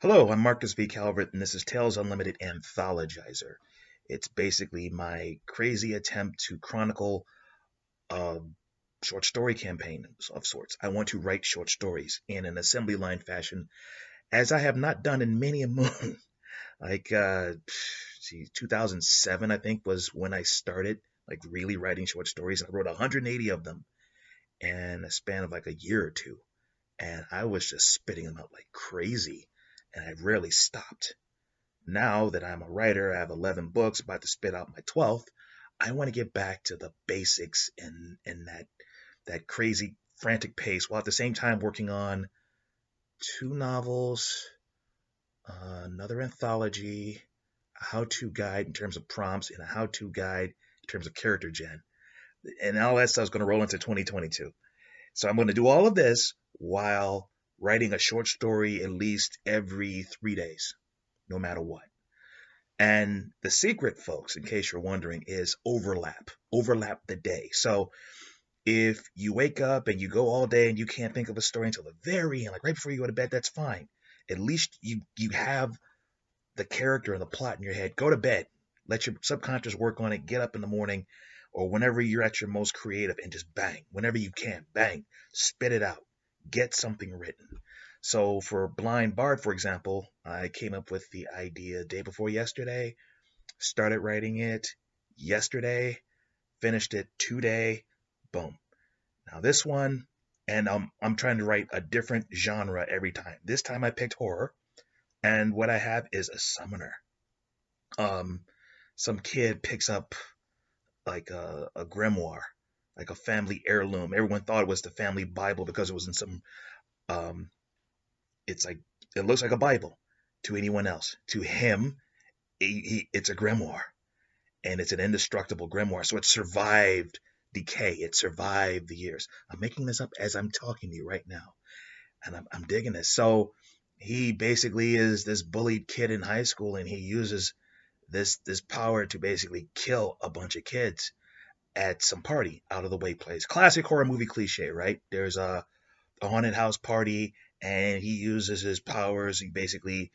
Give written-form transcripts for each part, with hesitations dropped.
Hello, I'm Marcus V. Calvert, and this is Tales Unlimited Anthologizer. It's basically my crazy attempt to chronicle a short story campaign of sorts. I want to write short stories in an assembly line fashion, as I have not done in many a moon. like, 2007, I think, was when I started, really writing short stories. I wrote 180 of them in a span of like a year or two, and I was just spitting them out like crazy, and I rarely stopped. Now that I'm a writer, I have 11 books, about to spit out my 12th. I want to get back to the basics and that crazy frantic pace, while at the same time working on two novels, another anthology, a how-to guide in terms of prompts, and a how-to guide in terms of character gen. And all that stuff is going to roll into 2022. So I'm going to do all of this while writing a short story at least every 3 days, no matter what. And the secret, folks, in case you're wondering, is overlap. Overlap the day. So if you wake up and you go all day and you can't think of a story until the very end, like right before you go to bed, that's fine. At least you have the character and the plot in your head. Go to bed. Let your subconscious work on it. Get up in the morning or whenever you're at your most creative and just bang. Whenever you can, bang. Spit it out. Get something written. So for Blind Bard, for example, I came up with the idea day before yesterday, started writing it yesterday, finished it today, boom. Now this one, and I'm trying to write a different genre every time. This time I picked horror, and what I have is a summoner. Um, some kid picks up like a grimoire, like a family heirloom. Everyone thought it was the family Bible because it was in some. Um, it's like it looks like a Bible to anyone else. To him, it's a grimoire, and it's an indestructible grimoire. So it survived decay. It survived the years. I'm making this up as I'm talking to you right now, and I'm digging this. So he basically is this bullied kid in high school, and he uses this power to basically kill a bunch of kids at some party out of the way place. Classic horror movie cliche, right? There's a haunted house party, and he uses his powers. He basically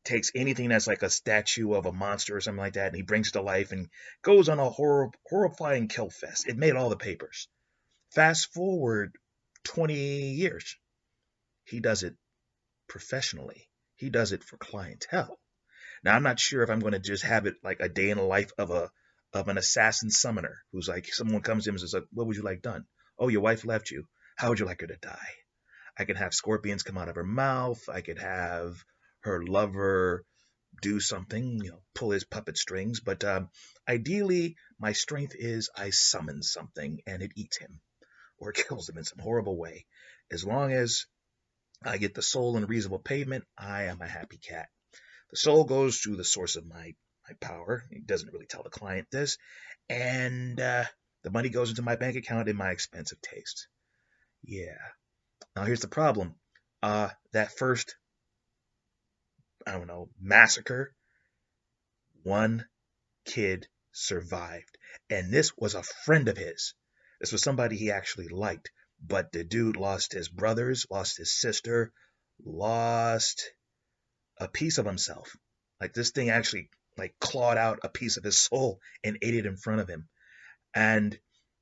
takes anything that's like a statue of a monster or something like that, and he brings it to life and goes on a horrifying kill fest. It made all the papers. Fast forward 20 years, he does it professionally. He does it for clientele. Now I'm not sure if I'm going to just have it like a day in the life of an assassin summoner who's like someone comes to him and says, like, "What would you like done? Oh, your wife left you. How would you like her to die?" I could have scorpions come out of her mouth. I could have her lover do something, pull his puppet strings. But ideally, my strength is I summon something and it eats him or kills him in some horrible way. As long as I get the soul in reasonable payment, I am a happy cat. The soul goes to the source of my power. It doesn't really tell the client this. And the money goes into my bank account in my expensive taste. Yeah. Now here's the problem. That first, I don't know, massacre, one kid survived. And this was a friend of his. This was somebody he actually liked. But the dude lost his brothers, lost his sister, lost a piece of himself. Like this thing actually like clawed out a piece of his soul and ate it in front of him. And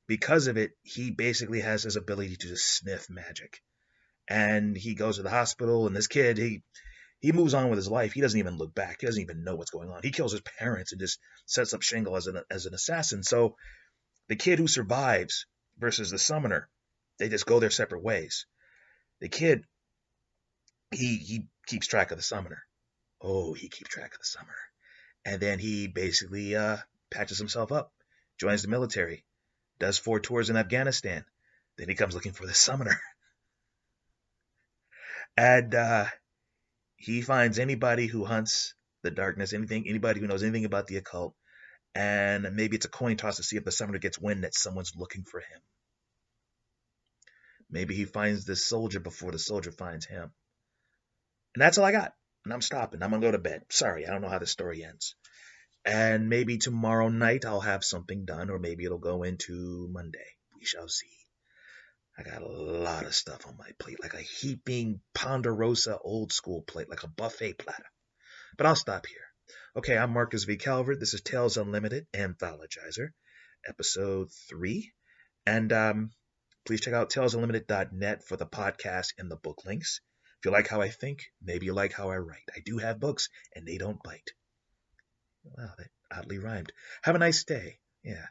because of it, he basically has his ability to just sniff magic. And he goes to the hospital, and this kid, he moves on with his life. He doesn't even look back. He doesn't even know what's going on. He kills his parents and just sets up Shingle as an assassin. So the kid who survives versus the summoner, they just go their separate ways. The kid, he keeps track of the summoner. Oh, he keeps track of the summoner. And then he basically patches himself up, joins the military, does 4 tours in Afghanistan. Then he comes looking for the summoner. And he finds anybody who hunts the darkness, anybody who knows anything about the occult, and maybe it's a coin toss to see if the summoner gets wind that someone's looking for him. Maybe he finds this soldier before the soldier finds him. And that's all I got. And I'm stopping. I'm going to go to bed. Sorry, I don't know how the story ends. And maybe tomorrow night I'll have something done, or maybe it'll go into Monday. We shall see. I got a lot of stuff on my plate, like a heaping ponderosa old school plate, like a buffet platter. But I'll stop here. Okay, I'm Marcus V. Calvert. This is Tales Unlimited Anthologizer, episode 3. And please check out talesunlimited.net for the podcast and the book links. If you like how I think, maybe you like how I write. I do have books, and they don't bite. Wow, that oddly rhymed. Have a nice day. Yeah.